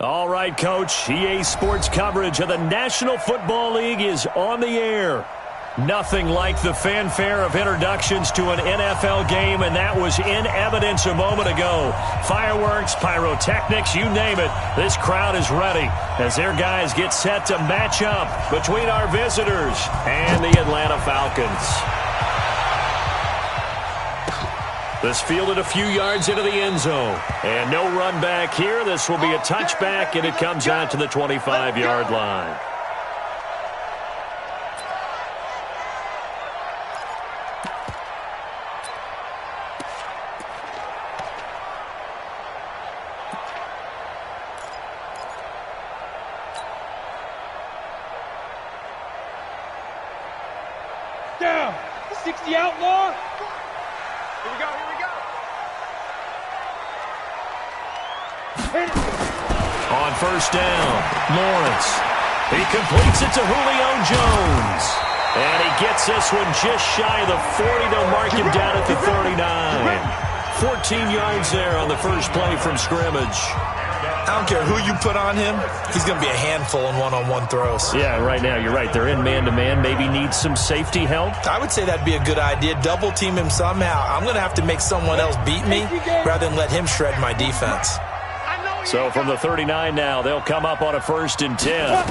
All right, Coach. EA Sports coverage of the National Football League is on the air. Nothing like the fanfare of introductions to an NFL game, and that was in evidence a moment ago. Fireworks, pyrotechnics, you name it. This crowd is ready as their guys get set to match up between our visitors and the Atlanta Falcons. This fielded a few yards into the end zone. And no run back here. This will be a touchback, and it comes out to the 25-yard line. Down. 60 outlaw. Here we go, here we go. On first down, Lawrence. He completes it to Julio Jones. And he gets this one just shy of the 40. They'll mark him down at the 39. 14 yards there on the first play from scrimmage. I don't care who you put on him, he's going to be a handful in one-on-one throws. Yeah, right now, you're right. They're in man-to-man. Maybe need some safety help. I would say that'd be a good idea. Double-team him somehow. I'm going to have to make someone else beat me rather than let him shred my defense. So from the 39 now, they'll come up on a 1st and 10.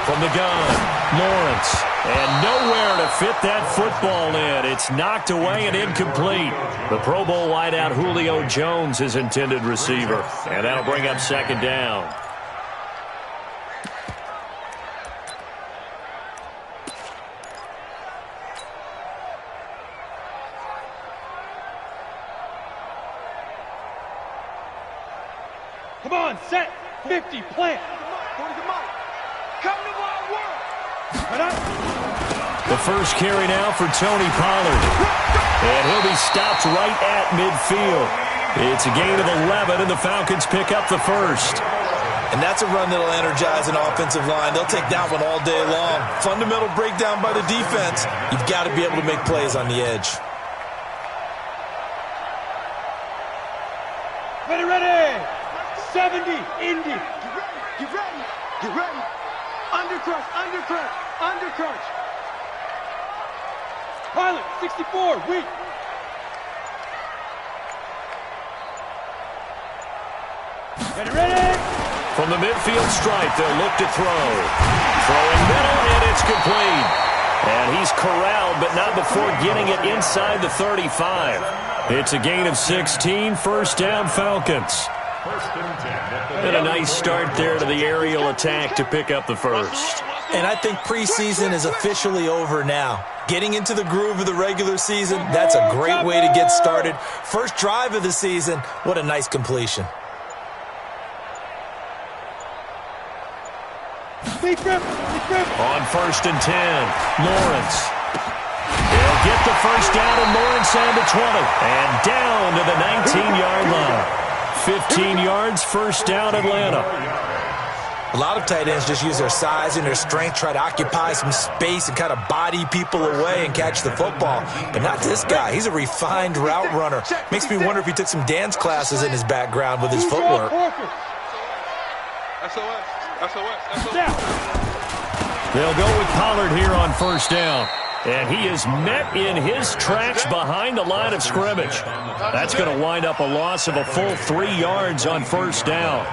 From the gun, Lawrence. And nowhere to fit that football in. It's knocked away and incomplete. The Pro Bowl wideout Julio Jones, his intended receiver. And that'll bring up 2nd down. Come on, set. 50, plant. Come to my world. The first carry now for Tony Pollard. And he'll be stopped right at midfield. It's a gain of 11, and the Falcons pick up the first. And that's a run that'll energize an offensive line. They'll take that one all day long. Fundamental breakdown by the defense. You've got to be able to make plays on the edge. Ready. 70, Indy. Get ready. Get ready. Undercrunch. Pilot, 64, weak. Ready. From the midfield stripe, they'll look to throw. Throwing middle, and it's complete. And he's corralled, but not before getting it inside the 35. It's a gain of 16, 1st down Falcons. And a nice start there to the aerial attack to pick up the first. And I think preseason is officially over now. Getting into the groove of the regular season, that's a great way to get started. First drive of the season, what a nice completion. On 1st and 10, Lawrence. He'll get the first down, and Lawrence on the 20. And down to the 19-yard line. 15 yards, 1st down, Atlanta. A lot of tight ends just use their size and their strength, try to occupy some space and kind of body people away and catch the football. But not this guy. He's a refined route runner. Makes me wonder if he took some dance classes in his background with his footwork. They'll go with Pollard here on 1st down. And he is met in his tracks behind the line of scrimmage. That's going to wind up a loss of a full 3 yards on 1st down.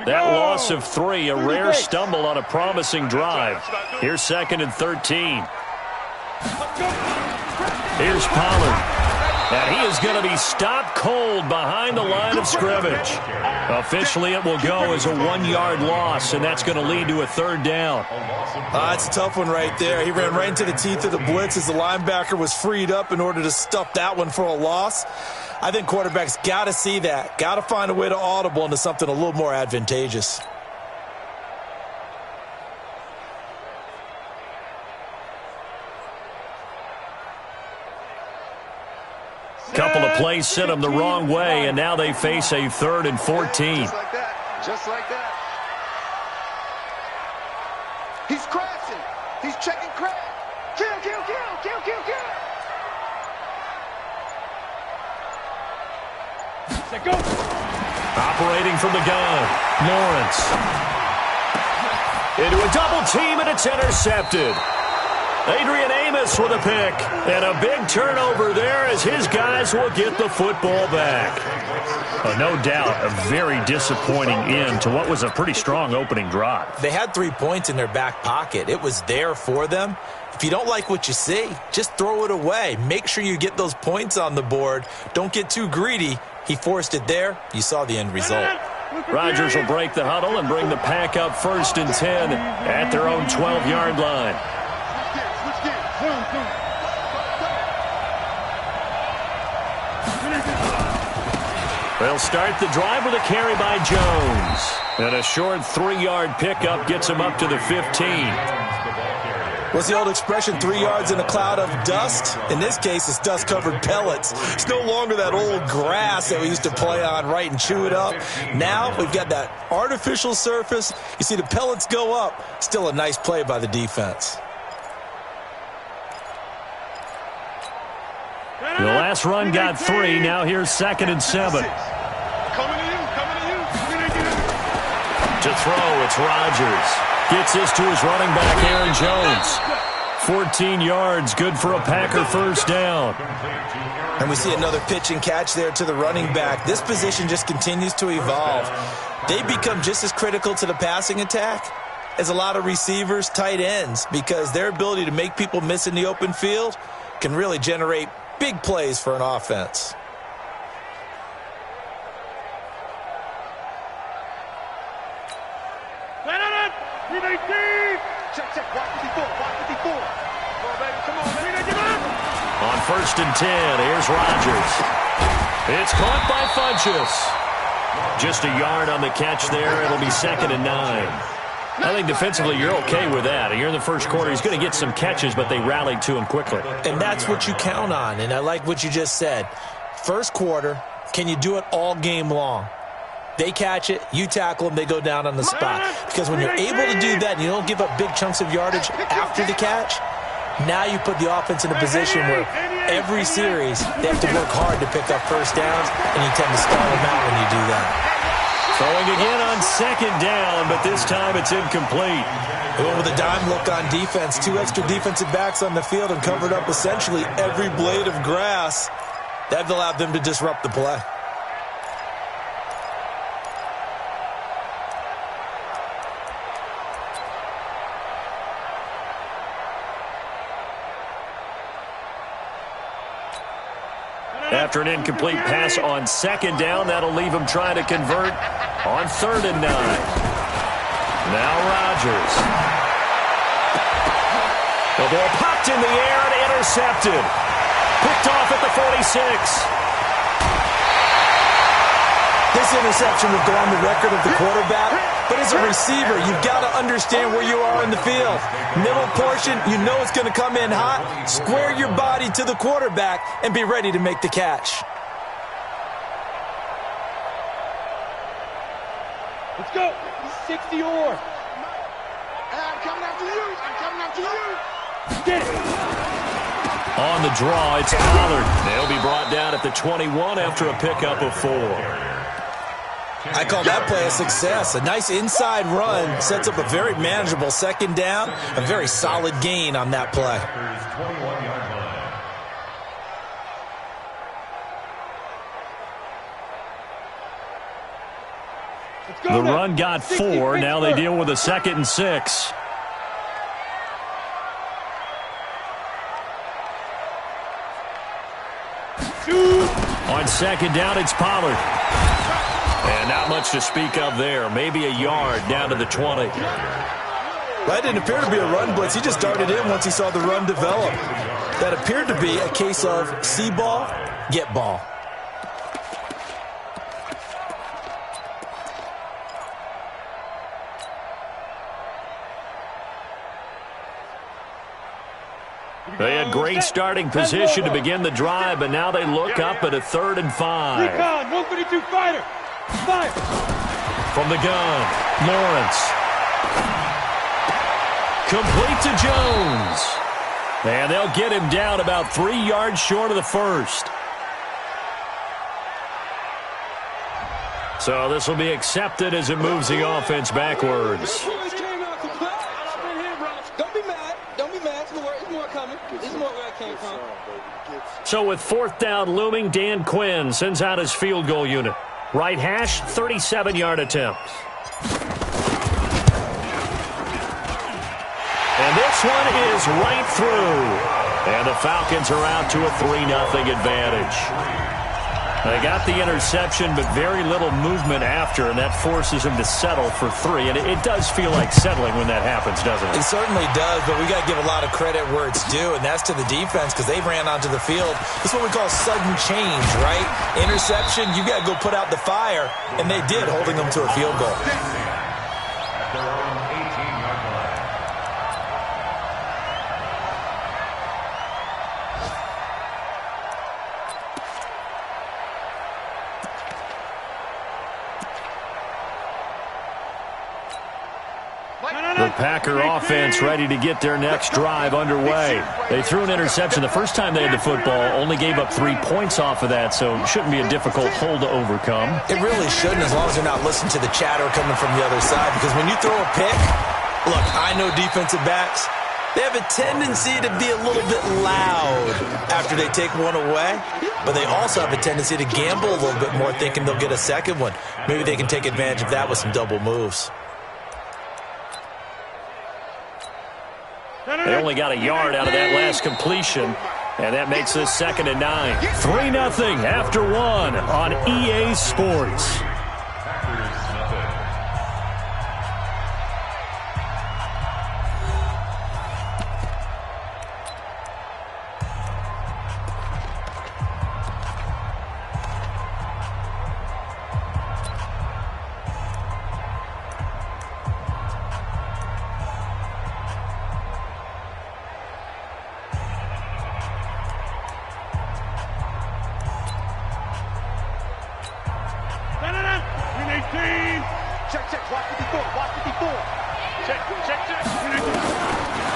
That loss of 3, a rare stumble on a promising drive. Here's 2nd and 13. Here's Pollard. And he is going to be stopped cold behind the line of scrimmage. Officially, it will go as a 1-yard loss, and that's going to lead to a 3rd down. That's a tough one right there. He ran right into the teeth of the blitz as the linebacker was freed up in order to stuff that one for a loss. I think quarterbacks got to see that. Got to find a way to audible into something a little more advantageous. Couple of plays sent them the wrong way, and now they face a 3rd and 14. Just like that. He's crashing. He's checking crash. Kill, kill, kill, kill, kill, kill. Set, go. Operating from the gun, Lawrence. Into a double team, and it's intercepted. Adrian Amos with a pick, and a big turnover there as his guys will get the football back. No doubt a very disappointing end to what was a pretty strong opening drive. They had 3 points in their back pocket. It was there for them. If you don't like what you see, just throw it away. Make sure you get those points on the board. Don't get too greedy. He forced it there. You saw the end result. Rodgers will break the huddle and bring the pack up 1st and 10 at their own 12-yard line. They'll start the drive with a carry by Jones. And a short 3-yard pickup gets him up to the 15. What's the old expression, 3 yards in a cloud of dust? In this case, it's dust-covered pellets. It's no longer that old grass that we used to play on, right, and chew it up. Now we've got that artificial surface. You see the pellets go up. Still a nice play by the defense. The last run got 3. Now here's 2nd and 7. Coming to you, coming to you. To throw, it's Rodgers. Gets this to his running back, Aaron Jones. 14 yards, good for a Packer first down. And we see another pitch and catch there to the running back. This position just continues to evolve. They become just as critical to the passing attack as a lot of receivers, tight ends, because their ability to make people miss in the open field can really generate big plays for an offense. Check, 554. Come on, baby, come on, baby. On 1st and 10, here's Rodgers. It's caught by Funchess. Just a yard on the catch there. It'll be 2nd and 9. I think defensively you're okay with that. You're in the first quarter. He's going to get some catches, but they rallied to him quickly. And that's what you count on, and I like what you just said. First quarter, can you do it all game long? They catch it, you tackle them, they go down on the spot. Because when you're able to do that and you don't give up big chunks of yardage after the catch, now you put the offense in a position where every series they have to work hard to pick up first downs, and you tend to stall them out when you do that. Throwing again on 2nd down, but this time it's incomplete. They went with a dime look on defense. 2 extra defensive backs on the field and covered up essentially every blade of grass. That allowed them to disrupt the play. After an incomplete pass on 2nd down, that'll leave him trying to convert on 3rd and 9. Now Rodgers. The ball popped in the air and intercepted. Picked off at the 46. This interception will go on the record of the quarterback, but as a receiver, you've got to understand where you are in the field. Middle portion, you know it's going to come in hot. Square your body to the quarterback and be ready to make the catch. Let's go. 60 or. I'm coming after you. I'm coming after you. Get it. On the draw, it's Pollard. They'll be brought down at the 21 after a pickup of 4. I call that play a success. A nice inside run sets up a very manageable 2nd down. A very solid gain on that play. The run got 4. Now they deal with a 2nd and 6. On 2nd down, it's Pollard. And not much to speak of there. Maybe a yard down to the 20. That didn't appear to be a run blitz. He just darted in once he saw the run develop. That appeared to be a case of see ball, get ball. They had great starting position to begin the drive, but now they look up at a 3rd and 5. Recon, 152 fighter. Fire. from the gun. Lawrence. Complete to Jones. And they'll get him down about 3 yards short of the first. So this will be accepted as it moves the offense backwards. Don't be mad. Don't be mad. It's more coming. It's more where I came from. So with 4th down looming, Dan Quinn sends out his field goal unit. Right hash, 37-yard attempt. And this one is right through. And the Falcons are out to a 3-0 advantage. They got the interception, but very little movement after, and that forces him to settle for 3. And it does feel like settling when that happens, doesn't it? It certainly does, but we got to give a lot of credit where it's due, and that's to the defense because they ran onto the field. This is what we call sudden change, right? Interception, you got to go put out the fire, and they did, holding them to a field goal. The Packer offense ready to get their next drive underway. They threw an interception the first time they had the football, only gave up 3 points off of that, so it shouldn't be a difficult hole to overcome. It really shouldn't, as long as you're not listening to the chatter coming from the other side, because when you throw a pick, look, I know defensive backs, they have a tendency to be a little bit loud after they take one away, but they also have a tendency to gamble a little bit more, thinking they'll get a second one. Maybe they can take advantage of that with some double moves. They only got a yard out of that last completion, and that makes this 2nd and 9. 3-0 after 1 on EA Sports.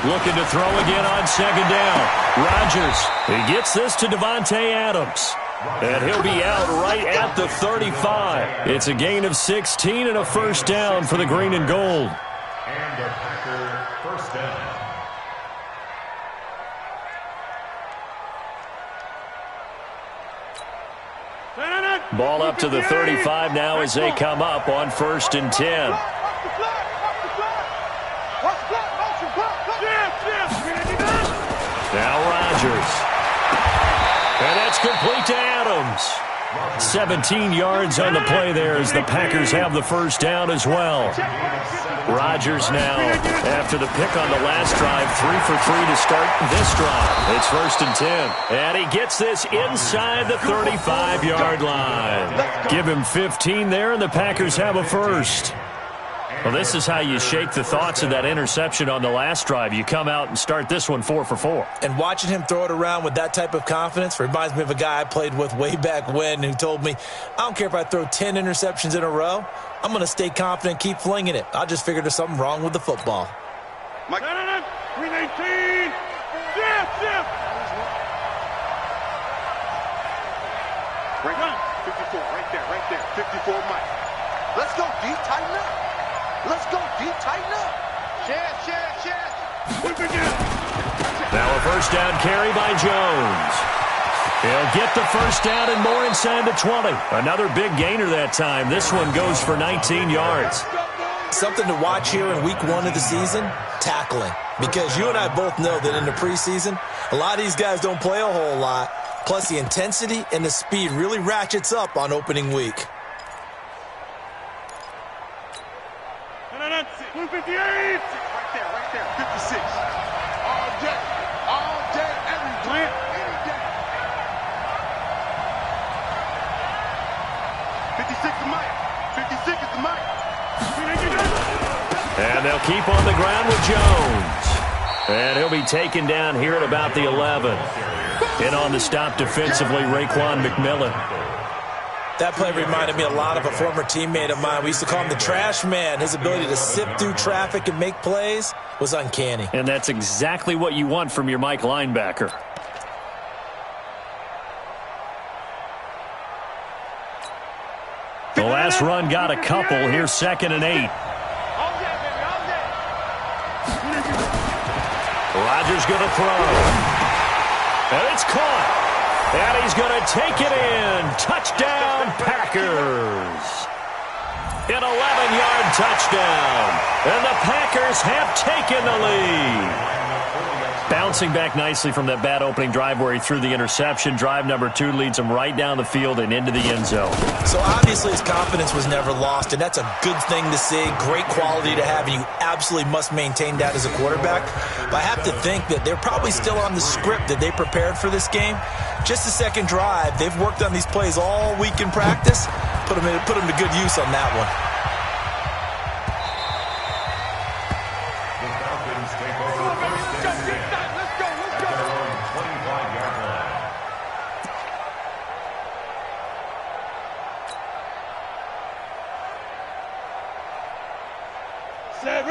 Looking to throw again on 2nd down. Rodgers, he gets this to Devontae Adams. And he'll be out right at the 35. It's a gain of 16 and a 1st down for the green and gold. And a Packer 1st down. Ball up to the 35 now as they come up on 1st and 10. Now Rodgers. And that's complete to Adams. 17 yards on the play there as the Packers have the 1st down as well. Rodgers now, after the pick on the last drive, 3 for 3 to start this drive. It's 1st and 10. And he gets this inside the 35-yard line. Give him 15 there, and the Packers have a 1st. Well, this is how you shake the thoughts of that interception on the last drive. You come out and start this one 4 for 4. And watching him throw it around with that type of confidence reminds me of a guy I played with way back when who told me, I don't care if I throw 10 interceptions in a row. I'm going to stay confident, keep flinging it. I just figured there's something wrong with the football. Mike. 319. Right, 54, right there. 54, Mike. Let's go, D, tighten up. Let's go, D, tighten up. Share. Now a 1st down carry by Jones. He'll get the 1st down and more inside the 20. Another big gainer that time. This one goes for 19 yards. Something to watch here in week 1 of the season, tackling. Because you and I both know that in the preseason, a lot of these guys don't play a whole lot. Plus the intensity and the speed really ratchets up on opening week. 258. Right there. 56. All day, every day. 56 is Mike. 56 is the Mike. And they'll keep on the ground with Jones. And he'll be taken down here at about the 11. In on the stop defensively, Raekwon McMillan. That play reminded me a lot of a former teammate of mine. We used to call him the trash man. His ability to sift through traffic and make plays was uncanny. And that's exactly what you want from your Mike linebacker. The last run got a couple. Here's 2nd and 8. Rodgers going to throw. And it's caught. And he's going to take it in. Touchdown, Packers. An 11-yard touchdown. And the Packers have taken the lead. Bouncing back nicely from that bad opening drive where he threw the interception. Drive number 2 leads him right down the field and into the end zone. So obviously his confidence was never lost, and that's a good thing to see. Great quality to have, and you absolutely must maintain that as a quarterback. But I have to think that they're probably still on the script that they prepared for this game. Just the second drive, they've worked on these plays all week in practice. Put them to good use on that one.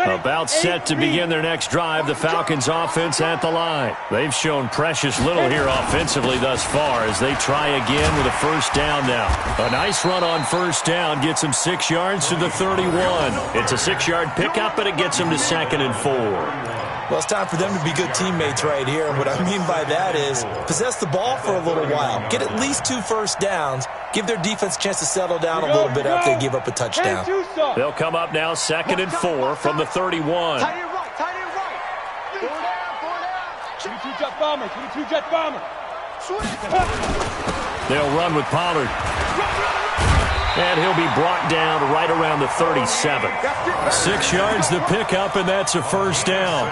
About set to begin their next drive, the Falcons offense at the line. They've shown precious little here offensively thus far as they try again with a first down now. A nice run on first down gets them 6 yards to the 31. It's a 6-yard pickup, and it gets them to 2nd and 4. Well, it's time for them to be good teammates right here. And what I mean by that is possess the ball for a little while. Get at least 2 first downs. Give their defense a chance to settle down a little bit after they give up a touchdown. They'll come up now 2nd and 4 from the 31. Tight end right, tight end right. 4 down. 22 jet bomber, 22 jet bomber. They'll run with Pollard. And he'll be brought down right around the 37. 6 yards the pickup, and that's a first down.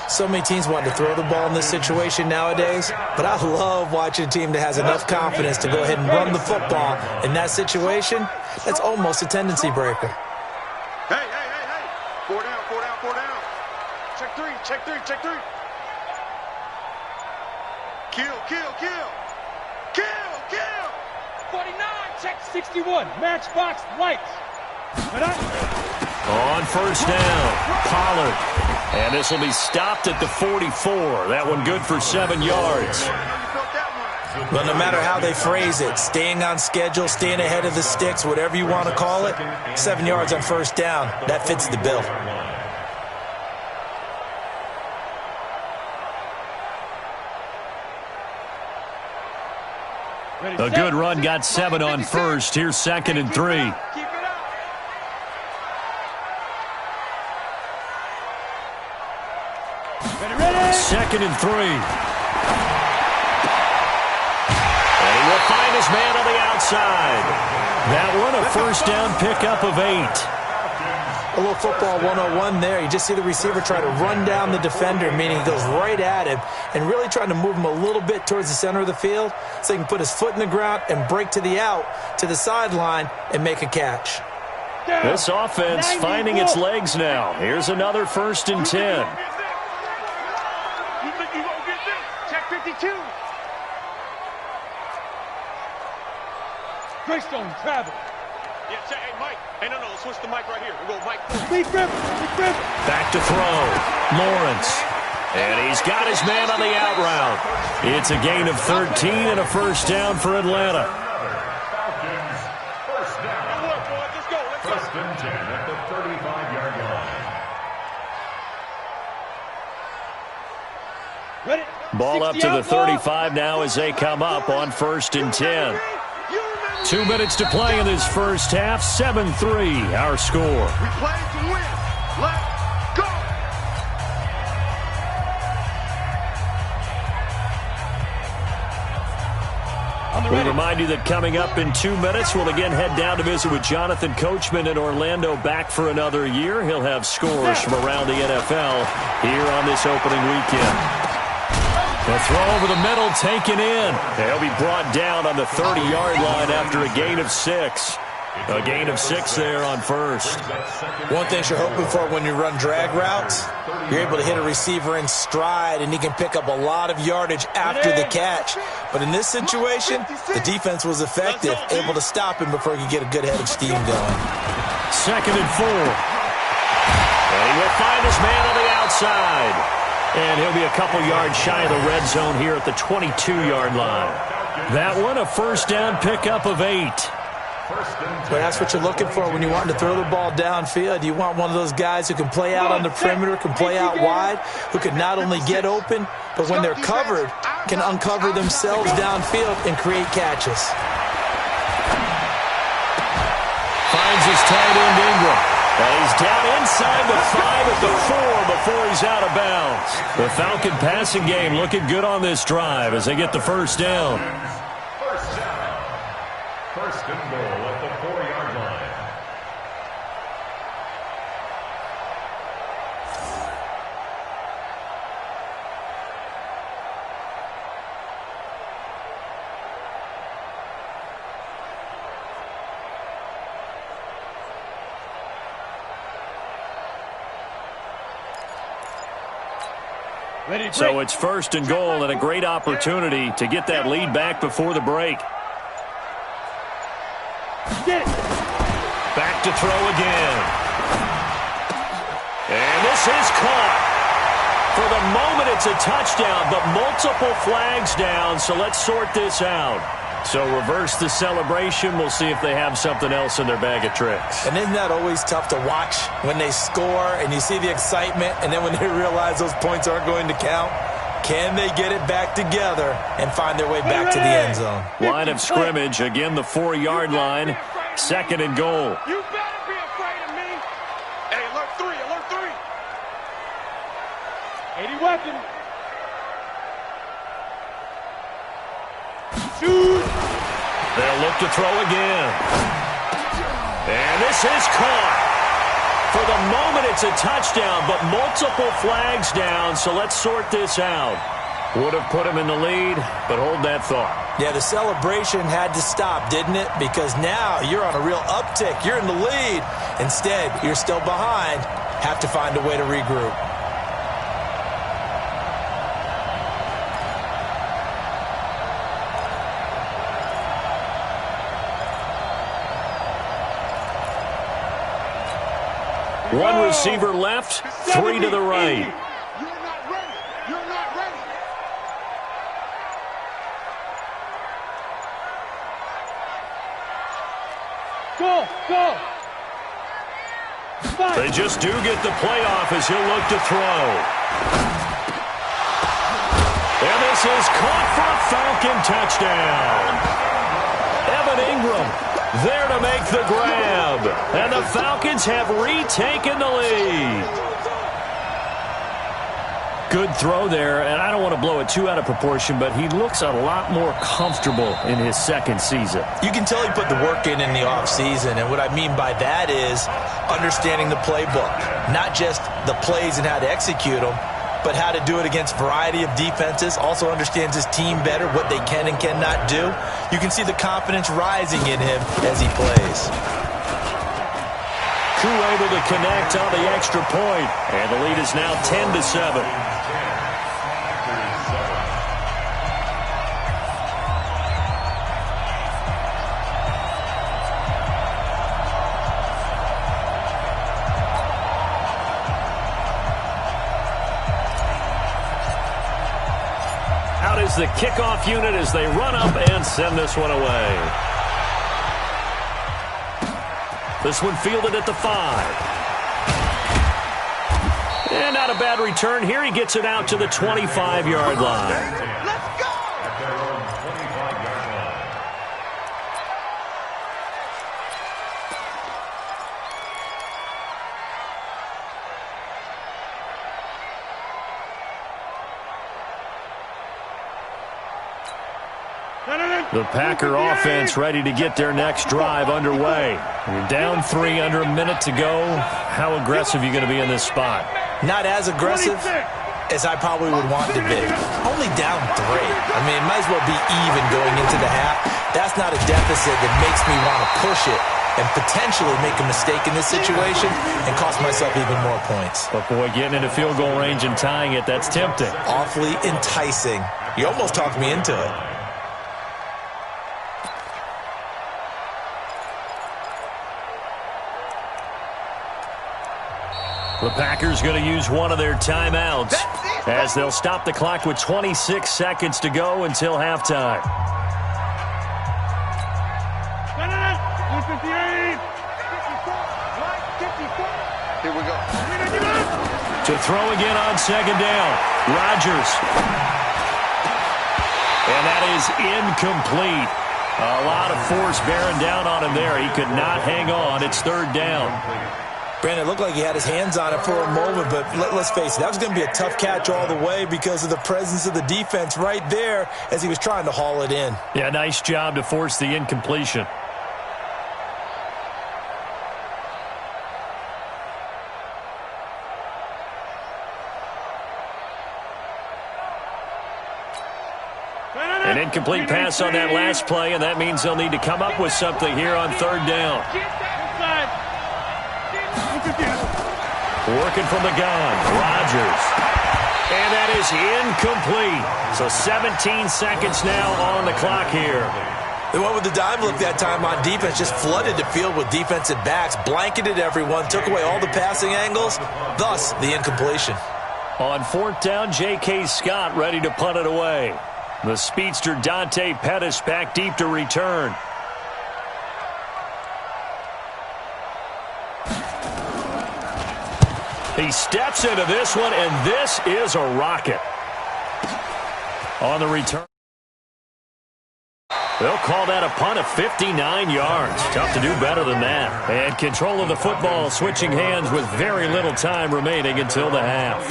So many teams want to throw the ball in this situation nowadays, but I love watching a team that has enough confidence to go ahead and run the football. In that situation, that's almost a tendency breaker. Hey. 4 down, 4 down, 4 down. Check 3, check 3, check 3. Kill. 49, check 61, matchbox lights. On first down, Pollard. And this will be stopped at the 44. That one good for 7 yards. Well, no matter how they phrase it, staying on schedule, staying ahead of the sticks, whatever you want to call it, 7 yards on first down, that fits the bill. A good run got 7 on first. Here's 2nd and 3. 2nd and 3. And he will find his man on the outside. That one, a first down pickup of 8. A little football 101 there. You just see the receiver try to run down the defender, meaning he goes right at him and really trying to move him a little bit towards the center of the field so he can put his foot in the ground and break to the out, to the sideline, and make a catch. This offense finding its legs now. Here's another 1st and 10. Check 52. Greystone travel. Yeah, check. Hey, Mike. Hey, no, switch the mic right here. We'll go Mike. Big grip. Back to throw. Lawrence. And he's got his man on the out route. It's a gain of 13 and a first down for Atlanta. Falcons, first down. Good work, boys. Let's go. First and 10 at the 35-yard line. Ready? Ball up to the 35 now as they come up on 1st and 10. 2 minutes to play in this first half. 7-3 our score. We play to win. Let's go. We remind you that coming up in 2 minutes, we'll again head down to visit with Jonathan Coachman in Orlando, back for another year. He'll have scores from around the NFL here on this opening weekend. The throw over the middle taken in. He'll be brought down on the 30-yard line after a gain of 6. A gain of 6 there on first. One thing you're hoping for when you run drag routes, you're able to hit a receiver in stride, and he can pick up a lot of yardage after the catch. But in this situation, the defense was effective, able to stop him before he could get a good head of steam going. 2nd and 4. And he will find his man on the outside. And he'll be a couple yards shy of the red zone here at the 22-yard line. That one, a first down pickup of 8. But that's what you're looking for when you want to throw the ball downfield. You want one of those guys who can play out on the perimeter, can play out wide, who can not only get open, but when they're covered, can uncover themselves downfield and create catches. Finds his tight end, Ingram. And he's down inside the 5 at the 4 before he's out of bounds. The Falcon passing game looking good on this drive as they get the first down. First and goal at the 4-yard line. So it's first and goal and a great opportunity to get that lead back before the break. Back to throw again. And this is caught. For the moment, it's a touchdown, but multiple flags down, so let's sort this out. So reverse the celebration. We'll see if they have something else in their bag of tricks. And isn't that always tough to watch when they score and you see the excitement, and then when they realize those points aren't going to count? Can they get it back together and find their way back to the end zone? Line of scrimmage, again the 4-yard line. 2nd and goal. You better be afraid of me. Hey, alert 3, alert 3. 80 weapon. Shoot. They'll look to throw again. And this is caught. For the moment, it's a touchdown, but multiple flags down, so let's sort this out. Would have put him in the lead, but hold that thought. Yeah, the celebration had to stop, didn't it? Because now you're on a real uptick. You're in the lead. Instead, you're still behind. Have to find a way to regroup. One receiver left, 3 to the right. You're not ready. You're not ready. Go, go. They just do get the playoff as he'll look to throw. And this is caught for a Falcon touchdown. Evan Ingram there to make the grab. And the Falcons have retaken the lead. Good throw there, and I don't want to blow it too out of proportion, but he looks a lot more comfortable in his 2nd season. You can tell he put the work in the offseason, and what I mean by that is understanding the playbook. Not just the plays and how to execute them, but how to do it against a variety of defenses. Also understands his team better, what they can and cannot do. You can see the confidence rising in him as he plays. Crew able to connect on the extra point, and the lead is now 10-7. The kickoff unit as they run up and send this one away. This one fielded at the 5. And not a bad return here. He gets it out to the 25-yard line. Let's go. The Packer offense ready to get their next drive underway. You're down 3 under a minute to go. How aggressive are you going to be in this spot? Not as aggressive as I probably would want to be. Only down 3. I mean, it might as well be even going into the half. That's not a deficit that makes me want to push it. and potentially make a mistake in this situation and cost myself even more points. But, boy, getting into field goal range and tying it, that's tempting. Awfully enticing. You almost talked me into it. The Packers going to use one of their timeouts as they'll stop the clock with 26 seconds to go until halftime. Here we go. To throw again on second down. Rodgers. And that is incomplete. A lot of force bearing down on him there. He could not hang on. It's third down. Brandon, it looked like he had his hands on it for a moment, but let's face it, that was going to be a tough catch all the way because of the presence of the defense right there as he was trying to haul it in. Yeah, nice job to force the incompletion. An incomplete pass on that last play, and that means they'll need to come up with something here on third down. Working from the gun, Rodgers. And that is incomplete. So 17 seconds now on the clock here. They went with the dime look that time on defense, just flooded the field with defensive backs, blanketed everyone, took away all the passing angles, thus the incompletion. On fourth down, J.K. Scott ready to punt it away. The speedster Dante Pettis back deep to return. He steps into this one, and this is a rocket. On the return. They'll call that a punt of 59 yards. Tough to do better than that. And control of the football switching hands with very little time remaining until the half.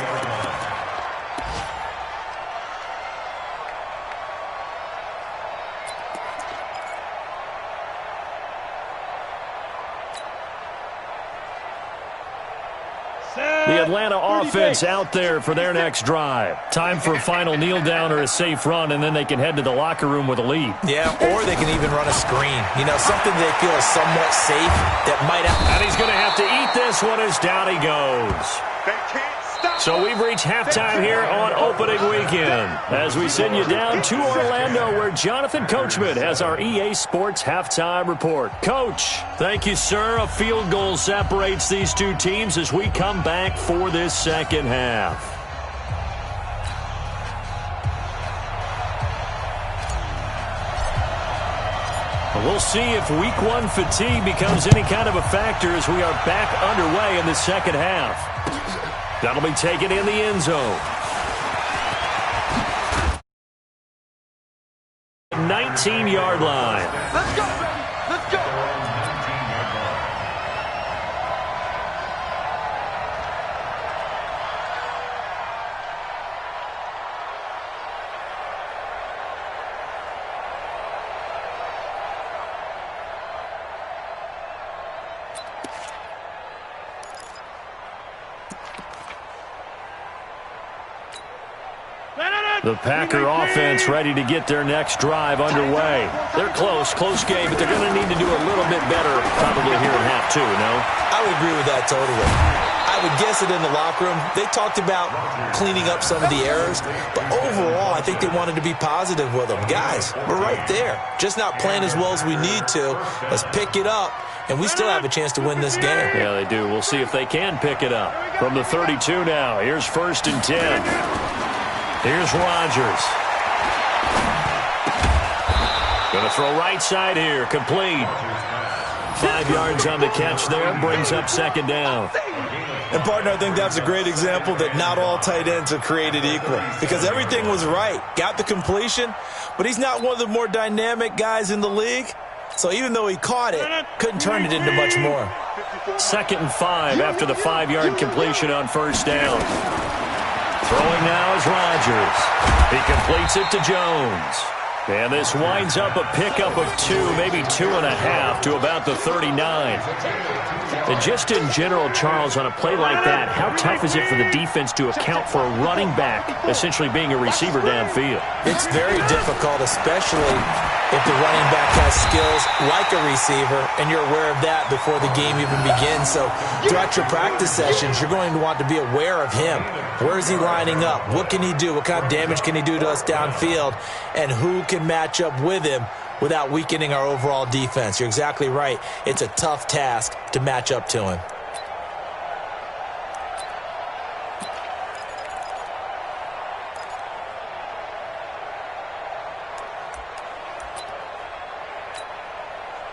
The Atlanta offense out there for their next drive. Time for a final kneel down or a safe run, and then they can head to the locker room with a lead. Yeah, or they can even run a screen. You know, something they feel is somewhat safe that might have. And he's going to have to eat this one as down he goes. They can't stop. So we've reached halftime here on opening weekend as we send you down to Orlando where Jonathan Coachman has our EA Sports halftime report. Coach, thank you, sir. A field goal separates these two teams as we come back for this second half. We'll see if week one fatigue becomes any kind of a factor as we are back underway in the second half. That'll be taken in the end zone. 19-yard line. Let's go, baby. Let's go. The Packer offense ready to get their next drive underway. They're close game, but they're going to need to do a little bit better probably here in half two, no? I would agree with that totally. I would guess it in the locker room. They talked about cleaning up some of the errors, but overall, I think they wanted to be positive with them. Guys, we're right there. Just not playing as well as we need to. Let's pick it up, and we still have a chance to win this game. Yeah, they do. We'll see if they can pick it up. From the 32 now, here's 1st and 10. Here's Rodgers. Going to throw right side here. Complete. 5 yards on the catch there. Brings up second down. And, partner, I think that's a great example that not all tight ends are created equal because everything was right. Got the completion, but he's not one of the more dynamic guys in the league. So even though he caught it, couldn't turn it into much more. 2nd and 5 after the 5-yard completion on 1st down. Throwing now is Rodgers. He completes it to Jones. And this winds up a pickup of 2, maybe 2.5 to about the 39. And just in general, Charles, on a play like that, how tough is it for the defense to account for a running back essentially being a receiver downfield? It's very difficult, especially if the running back has skills like a receiver, and you're aware of that before the game even begins. So throughout your practice sessions, you're going to want to be aware of him. Where is he lining up? What can he do? What kind of damage can he do to us downfield? And who can match up with him without weakening our overall defense? You're exactly right. It's a tough task to match up to him.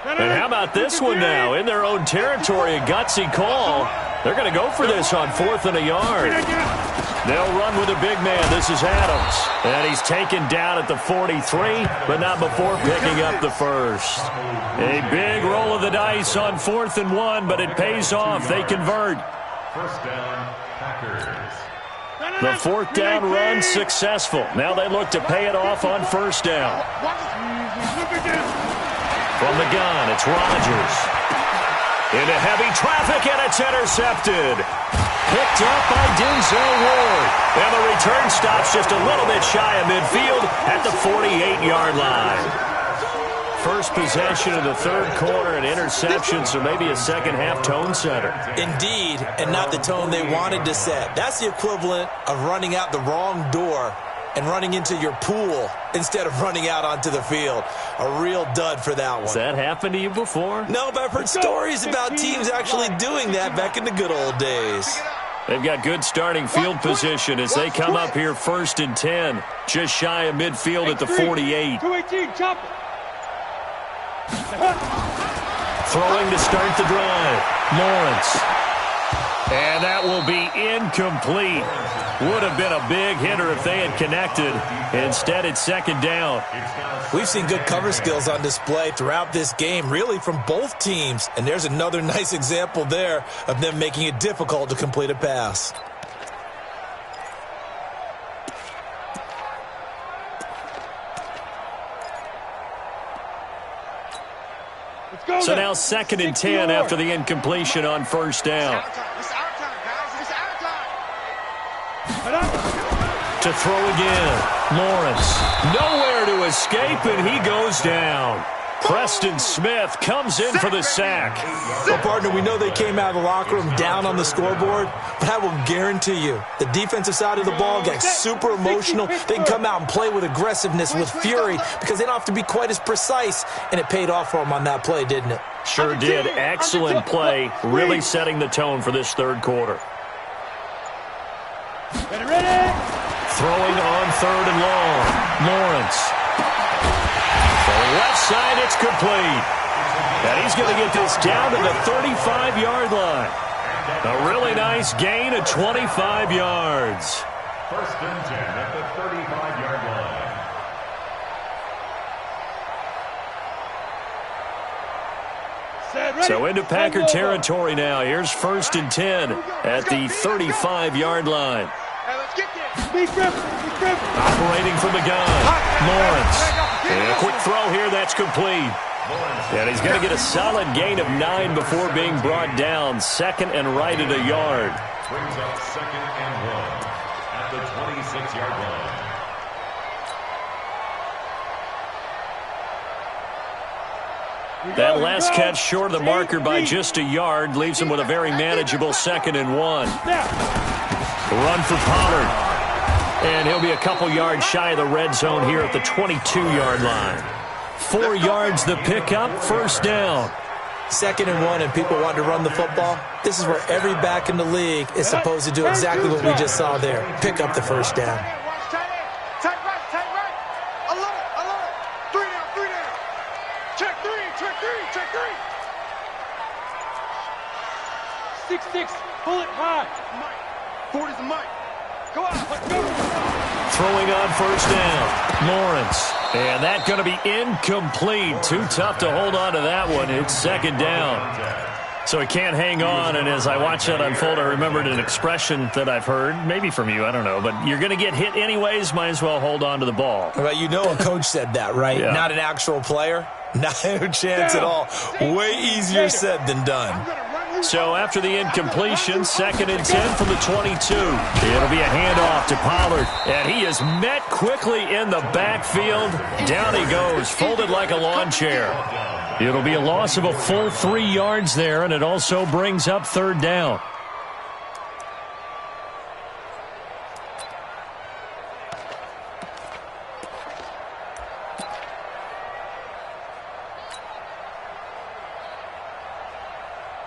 And how about this one now? In their own territory, a gutsy call. They're going to go for this on 4th and a yard. They'll run with a big man. This is Adams. And he's taken down at the 43, but not before picking up the first. A big roll of the dice on 4th and 1, but it pays off. They convert. First down, Packers. The 4th down run successful. Now they look to pay it off on 1st down. From the gun, it's Rodgers. Into heavy traffic, and it's intercepted. Picked up by Denzel Ward. And the return stops just a little bit shy of midfield at the 48-yard line. First possession of the 3rd quarter, an interception, so maybe a second-half tone setter. Indeed, and not the tone they wanted to set. That's the equivalent of running out the wrong door and running into your pool instead of running out onto the field. A real dud for that one. Has that happened to you before? No, but I've heard stories about teams actually doing that back in the good old days. They've got good starting field position as they come up here 1st and 10. Just shy of midfield at the 48. 218, chop it. Throwing to start the drive. Lawrence. And that will be incomplete. Would have been a big hitter if they had connected. Instead, it's 2nd down. We've seen good cover skills on display throughout this game, really from both teams. And there's another nice example there of them making it difficult to complete a pass. So now 2nd and 10 after the incompletion on 1st down. To throw again. Lawrence. Nowhere to escape, and he goes down. Preston Smith comes in for the sack. Well, partner, we know they came out of the locker room down on the scoreboard, but I will guarantee you the defensive side of the ball got super emotional. They can come out and play with aggressiveness, with fury, because they don't have to be quite as precise, and it paid off for them on that play, didn't it? Sure did. Excellent play, really setting the tone for this 3rd quarter. Ready? Throwing on 3rd and long. Lawrence. The left side, it's complete. And he's going to get this down to the 35-yard line. A really nice gain of 25 yards. 1st and 10 at the 35-yard line. So into Packer territory now. Here's 1st and 10 at the 35-yard line. Operating from the gun. Lawrence. And a quick throw here. That's complete. And he's going to get a solid gain of 9 before being brought down. 2nd and right at a yard. Brings up 2nd and 1 at the 26-yard line. That last catch short of the marker by just a yard leaves him with a very manageable 2nd and 1. Run for Pollard. And he'll be a couple yards shy of the red zone here at the 22-yard line. 4 yards the pickup, 1st down. 2nd and 1, and people want to run the football. This is where every back in the league is supposed to do exactly what we just saw there. Pick up the 1st down. Tight right. I love it. 3 down. Check three. 6-6, pull it high. Mike. 40's the Mike. Go out. Let's go. Throwing on 1st down. Lawrence. And that's going to be incomplete. Too tough to hold on to that one. It's 2nd down. So he can't hang on, and as I watch that unfold, I remembered an expression that I've heard, maybe from you, I don't know, but you're going to get hit anyways, might as well hold on to the ball. Well, you know a coach said that, right? Yeah. Not an actual player. No chance at all. Way easier said than done. So after the incompletion, 2nd and 10 from the 22. It'll be a handoff to Pollard. And he is met quickly in the backfield. Down he goes, folded like a lawn chair. It'll be a loss of a full 3 yards there, and it also brings up 3rd down.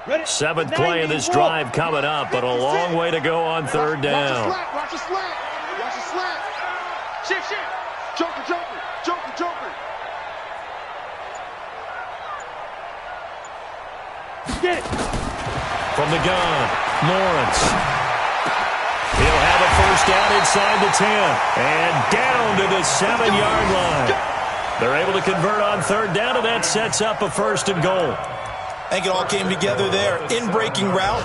Ready? 7th play of this drive coming up, but a long way to go on 3rd down. Watch the slant. Watch the slant. Shift, shift. Joker, joker. Joker, joker. Get it. From the gun, Lawrence. He'll have a 1st down inside the 10. And down to the 7-yard line. They're able to convert on 3rd down, and that sets up a 1st and goal. I think it all came together there. In-breaking route,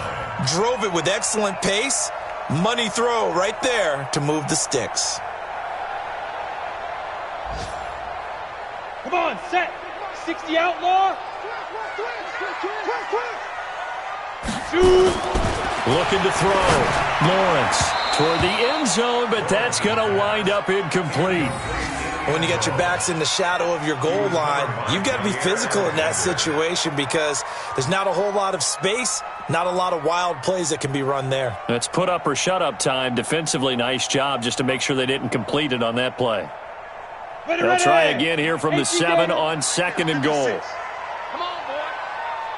drove it with excellent pace. Money throw right there to move the sticks. Come on, set. 60 outlaw. Looking to throw. Lawrence toward the end zone, but that's going to wind up incomplete. When you got your backs in the shadow of your goal line, you've got to be physical in that situation because there's not a whole lot of space, not a lot of wild plays that can be run there. It's put up or shut up time. Defensively, nice job just to make sure they didn't complete it on that play. They'll try again here from the 7 on 2nd and goal. Come on, boy.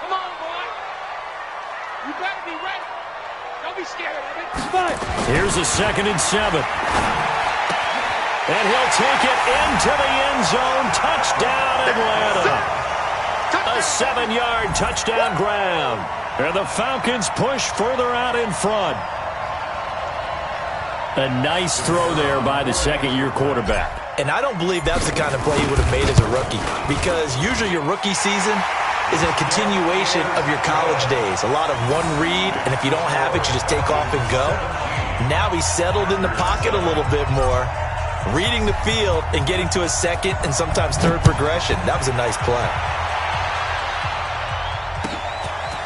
Come on, boy. You better be ready. Don't be scared of it. Fine. Here's a 2nd and 7. And he'll take it into the end zone. Touchdown, Atlanta. A 7-yard touchdown grab. And the Falcons push further out in front. A nice throw there by the 2nd-year quarterback. And I don't believe that's the kind of play he would have made as a rookie because usually your rookie season is a continuation of your college days. A lot of one read, and if you don't have it, you just take off and go. Now he's settled in the pocket a little bit more, reading the field and getting to a 2nd and sometimes 3rd progression. That was a nice play.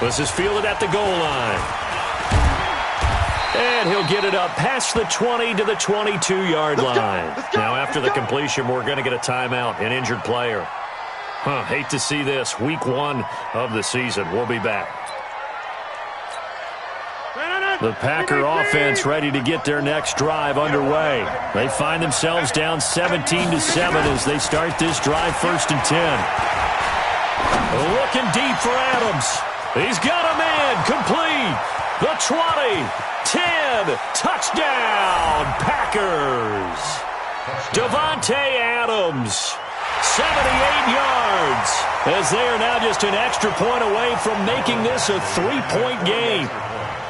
This is fielded at the goal line. And he'll get it up past the 20 to the 22-yard line. Now after the completion, we're going to get a timeout, an injured player. Hate to see this. Week 1 of the season. We'll be back. The Packer offense ready to get their next drive underway. They find themselves down 17-7 as they start this drive 1st and 10. Looking deep for Adams. He's got a man complete. The 20, 10, touchdown, Packers. Devontae Adams, 78 yards, as they are now just an extra point away from making this a 3-point game.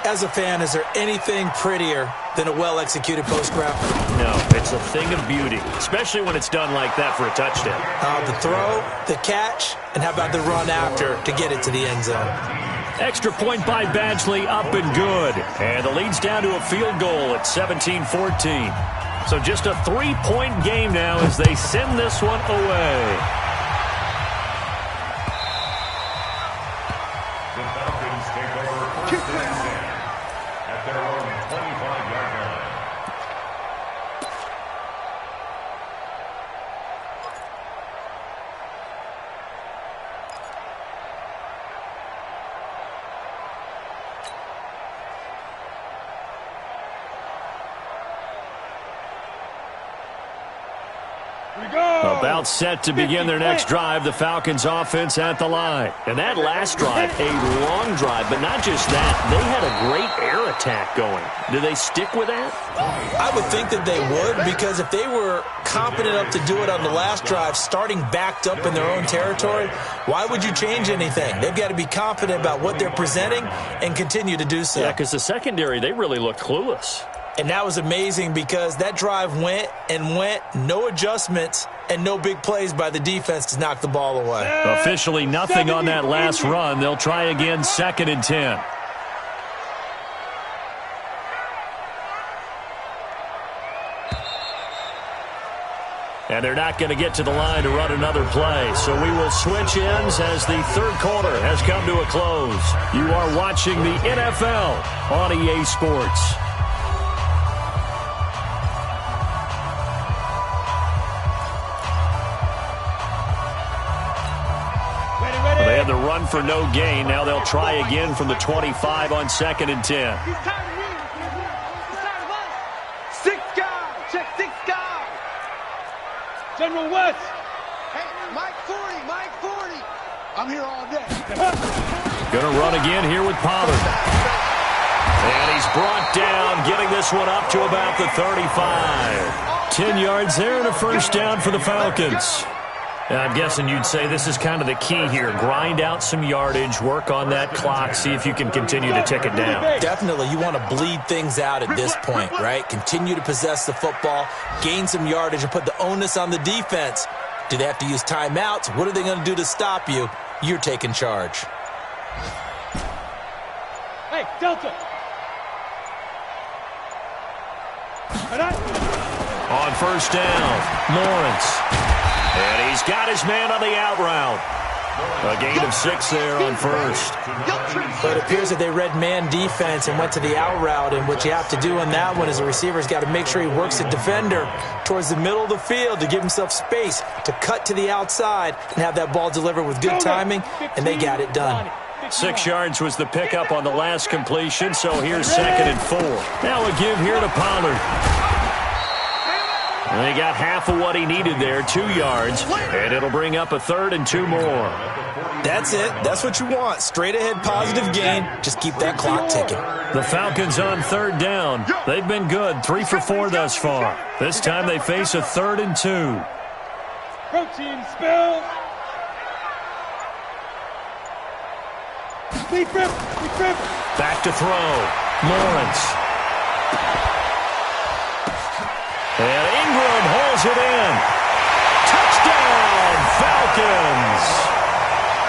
As a fan, is there anything prettier than a well-executed post route? No, it's a thing of beauty, especially when it's done like that for a touchdown. The throw, the catch, and how about the run after to get it to the end zone? Extra point by Badgley, up and good. And the lead's down to a field goal at 17-14. So just a 3-point game now as they send this one away. The Falcons take over at their own 25-yard line. About set to begin their next drive, the Falcons offense at the line. And that last drive, a long drive, but not just that. They had a great air attack going. Do they stick with that? I would think that they would, because if they were competent enough to do it on the last drive, starting backed up in their own territory, why would you change anything? They've got to be confident about what they're presenting and continue to do so. Yeah, because the secondary, they really looked clueless. And that was amazing because that drive went and went, no adjustments, and no big plays by the defense to knock the ball away. Officially nothing on that last run. They'll try again 2nd and 10. And they're not going to get to the line to run another play. So we will switch ends as the third quarter has come to a close. You are watching the NFL on EA Sports. They had the run for no gain. Now they'll try again from the 25 on 2nd and 10. General West. Hey, Mike 40, Mike 40. I'm here all day. Going to run again here with Pollard. And he's brought down, getting this one up to about the 35. 10 yards there and a first down for the Falcons. And I'm guessing you'd say this is kind of the key here. Grind out some yardage, work on that clock, see if you can continue to tick it down. Definitely, you want to bleed things out at this point, right? Continue to possess the football, gain some yardage, and put the onus on the defense. Do they have to use timeouts? What are they going to do to stop you? You're taking charge. Hey, Delta. On first down, Lawrence. And he's got his man on the out route. A gain of 6 there on first. But it appears that they read man defense and went to the out route. And what you have to do on that one is the receiver's got to make sure he works the defender towards the middle of the field to give himself space to cut to the outside and have that ball delivered with good timing. And they got it done. 6 yards was the pickup on the last completion. So here's 2nd and 4. Now a give here to Pollard. And he got half of what he needed there, 2 yards, and it'll bring up a 3rd and 2 more. That's it. That's what you want. Straight ahead positive gain. Just keep that clock ticking. The Falcons on 3rd down. They've been good, 3 for 4 thus far. This time they face a 3rd and 2. Protein spill. Back to throw. Lawrence. And Ingram holds it in. Touchdown, Falcons.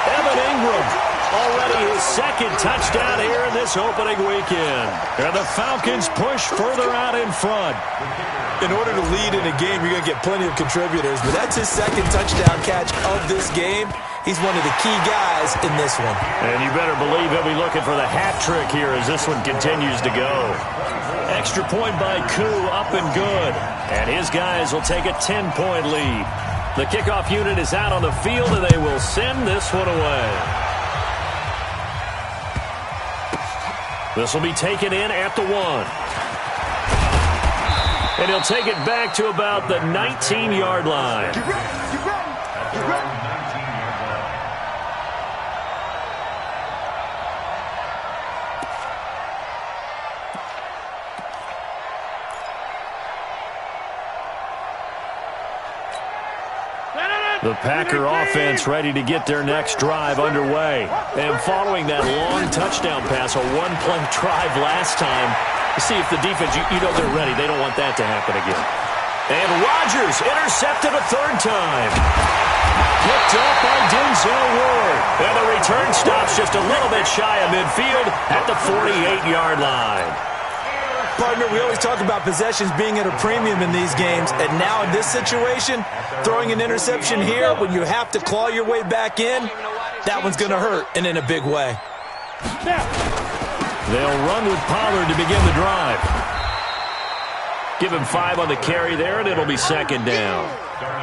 Evan Ingram, already his 2nd touchdown here in this opening weekend. And the Falcons push further out in front. In order to lead in a game, you're going to get plenty of contributors, but that's his 2nd touchdown catch of this game. He's one of the key guys in this one. And you better believe he'll be looking for the hat trick here as this one continues to go. Extra point by Koo, up and good. And his guys will take a 10-point lead. The kickoff unit is out on the field, and they will send this one away. This will be taken in at the 1. And he'll take it back to about the 19-yard line. Get ready, get ready, get ready. The Packer offense ready to get their next drive underway. And following that long touchdown pass, a one-play drive last time, to see if the defense, you know they're ready. They don't want that to happen again. And Rodgers intercepted a 3rd time. Picked up by Denzel Ward. And the return stops just a little bit shy of midfield at the 48-yard line. Partner, we always talk about possessions being at a premium in these games, and now in this situation, throwing an interception here when you have to claw your way back in, that one's going to hurt, and in a big way. They'll run with Pollard to begin the drive. Give him 5 on the carry there, and it'll be 2nd down.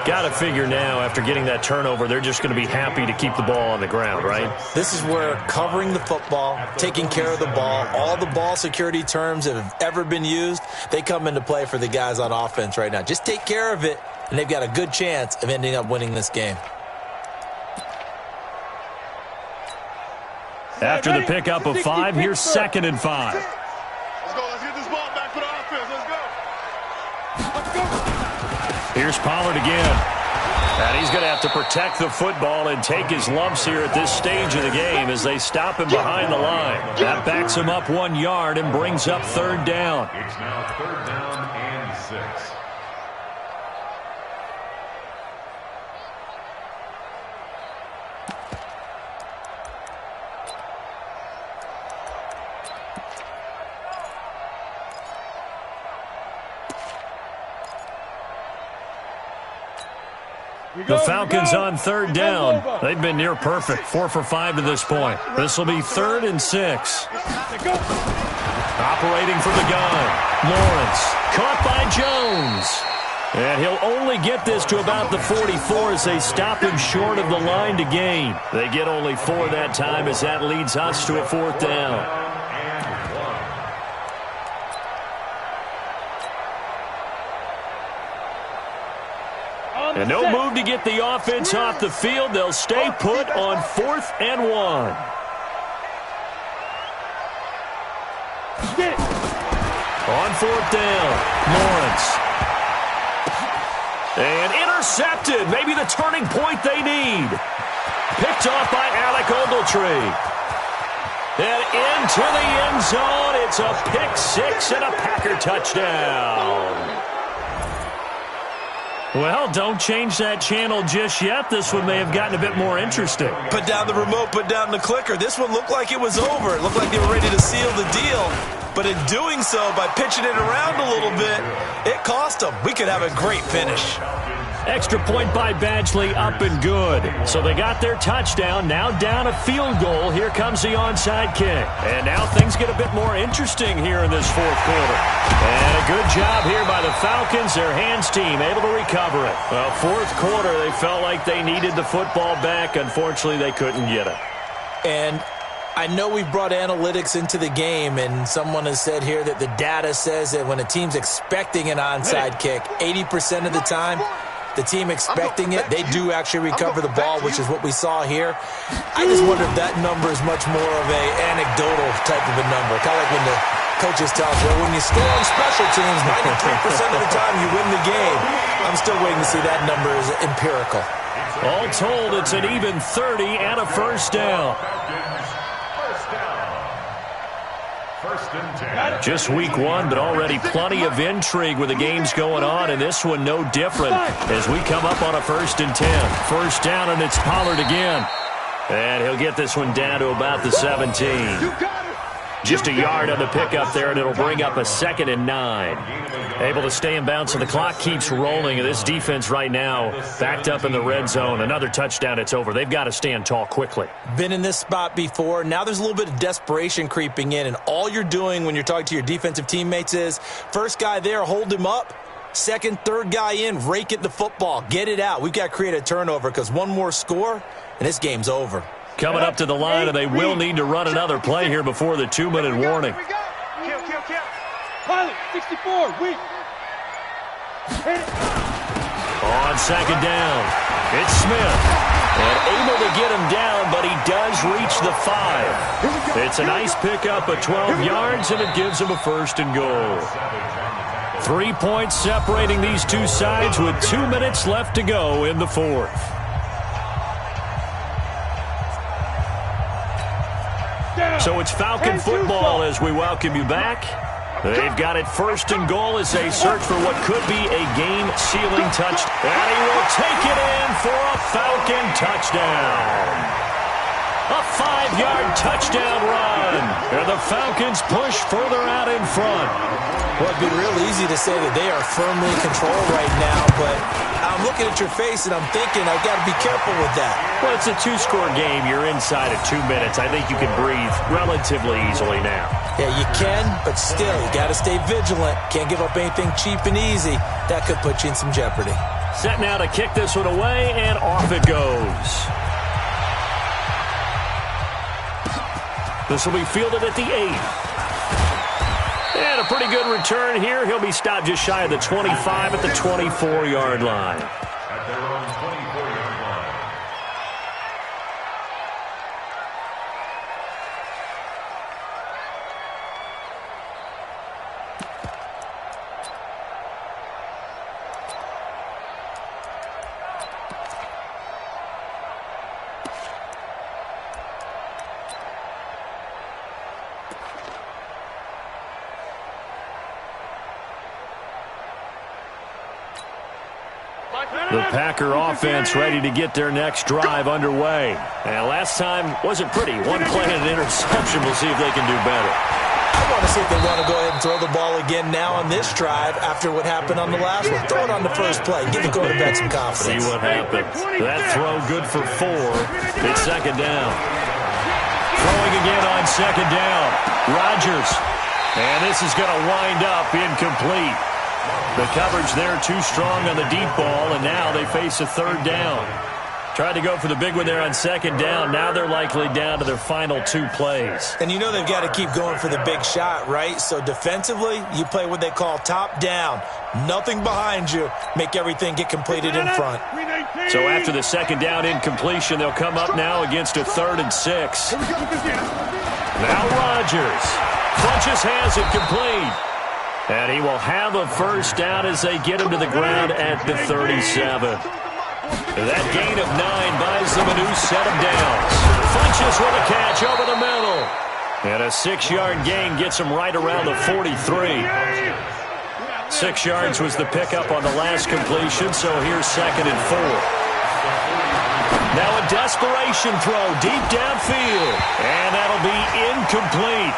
Got to figure now, after getting that turnover, they're just going to be happy to keep the ball on the ground, right? This is where covering the football, taking care of the ball, all the ball security terms that have ever been used, they come into play for the guys on offense right now. Just take care of it, and they've got a good chance of ending up winning this game. After the pickup of 5, here's 2nd and 5. Let's go. Let's get this ball back for the offense. Let's go. Here's Pollard again. And he's going to have to protect the football and take his lumps here at this stage of the game as they stop him behind the line. That backs him up 1 yard and brings up 3rd down. It's now 3rd down and 6. The Falcons on third down. They've been near perfect, 4 for 5 to this point. This will be 3rd and 6. Operating from the gun, Lawrence, caught by Jones. And he'll only get this to about the 44 as they stop him short of the line to gain. They get only 4 that time as that leads us to a 4th down. And no move to get the offense off the field. They'll stay put on 4th and 1. On 4th down, Lawrence. And intercepted. Maybe the turning point they need. Picked off by Alec Ogletree. And into the end zone. It's a pick 6 and a Packer touchdown. Well, don't change that channel just yet. This one may have gotten a bit more interesting. Put down the remote, put down the clicker. This one looked like it was over. It looked like they were ready to seal the deal. But in doing so, by pitching it around a little bit, it cost them. We could have a great finish. Extra point by Badgley, up and good. So they got their touchdown, now down a field goal. Here comes the onside kick. And now things get a bit more interesting here in this 4th quarter. And a good job here by the Falcons, their hands team, able to recover it. Well, 4th quarter, they felt like they needed the football back. Unfortunately, they couldn't get it. And I know we've brought analytics into the game, and someone has said here that the data says that when a team's expecting an onside kick, 80% of the time, the team expecting it, they do actually recover the ball, which is what we saw here. I just wonder if that number is much more of a anecdotal type of a number. Kind of like when the coaches tell us, well, when you score on special teams, 93% of the time you win the game. I'm still waiting to see that number is empirical. All told, it's an even 30 and a 1st down. Just week 1, but already plenty of intrigue with the games going on, and this one no different as we come up on a 1st and 10. 1st down, and it's Pollard again. And he'll get this one down to about the 17. Just a yard on the pickup there, and it'll bring up a 2nd and 9. Able to stay in bounds, and the clock keeps rolling. And this defense right now backed up in the red zone. Another touchdown, it's over. They've got to stand tall quickly. Been in this spot before. Now there's a little bit of desperation creeping in, and all you're doing when you're talking to your defensive teammates is, first guy there, hold him up. Second, third guy in, rake at the football. Get it out. We've got to create a turnover because one more score, and this game's over. Coming up to the line, and they will need to run another play here before the 2-minute warning. Kill. Pilot, 64, weak. On 2nd down, it's Smith. And able to get him down, but he does reach the 5. It's a nice pickup of 12 yards, and it gives him a 1st and goal. 3 points separating these two sides with 2 minutes left to go in the 4th. So it's Falcon football as we welcome you back. They've got it 1st and goal as they search for what could be a game-sealing touchdown. And he will take it in for a Falcon touchdown. A 5-yard touchdown run. And the Falcons push further out in front. Well, it'd be real easy to say that they are firmly in control right now, but I'm looking at your face and I'm thinking I've got to be careful with that. Well, it's a 2-score game. You're inside of 2 minutes. I think you can breathe relatively easily now. Yeah, you can, but still, you got to stay vigilant. Can't give up anything cheap and easy. That could put you in some jeopardy. Set now to kick this one away, and off it goes. This will be fielded at the 8. And a pretty good return here. He'll be stopped just shy of the 25 at the 24-yard line. At their own 24-yard line. The Packer offense ready to get their next drive underway. And last time wasn't pretty. One play and an interception. We'll see if they can do better. I want to see if they want to go ahead and throw the ball again now on this drive after what happened on the last one. Throw it on the first play. Give the quarterback some confidence. See what happens. That throw good for 4. It's second down. Throwing again on second down. Rodgers. And this is going to wind up incomplete. The coverage there too strong on the deep ball, and now they face a third down. Tried to go for the big one there on second down. Now they're likely down to their final 2 plays. And you know they've got to keep going for the big shot, right? So defensively, you play what they call top down. Nothing behind you. Make everything get completed in front. So after the second down incompletion, they'll come up now against a 3rd and 6. Now Rodgers. Funches has it complete. And he will have a first down as they get him to the ground at the 37. That gain of 9 buys them a new set of downs. Funches with a catch over the middle. And a 6-yard gain gets him right around the 43. 6 yards was the pickup on the last completion, so here's 2nd and 4. Now a desperation throw deep downfield. And that'll be incomplete.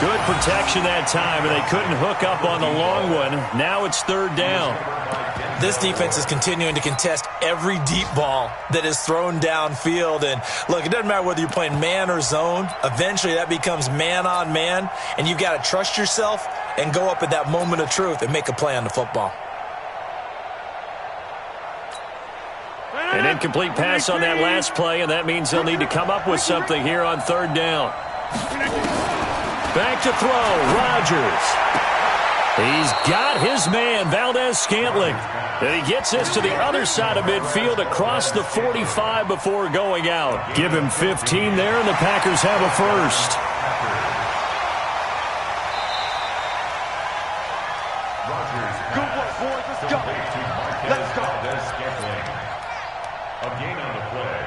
Good protection that time, and they couldn't hook up on the long one. Now it's 3rd down. This defense is continuing to contest every deep ball that is thrown downfield. And, look, it doesn't matter whether you're playing man or zone. Eventually that becomes man on man, and you've got to trust yourself and go up at that moment of truth and make a play on the football. An incomplete pass on that last play, and that means they'll need to come up with something here on 3rd down. Back to throw, Rodgers. He's got his man, Valdez-Scantling. And he gets this to the other side of midfield across the 45 before going out. Give him 15 there, and the Packers have a first. Good work, boys. Let's go. Let's go. A gain on the play.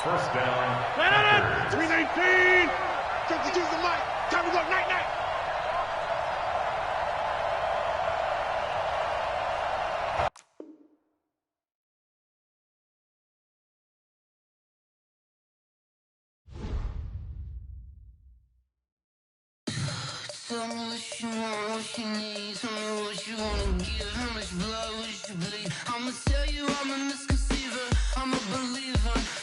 First down. 319. 52's the mic. Time to go. Night, night. Tell me what you want, what you need. Tell me what you wanna give. How much blood would you bleed? I'ma tell you I'm a misconceiver. I'm a believer.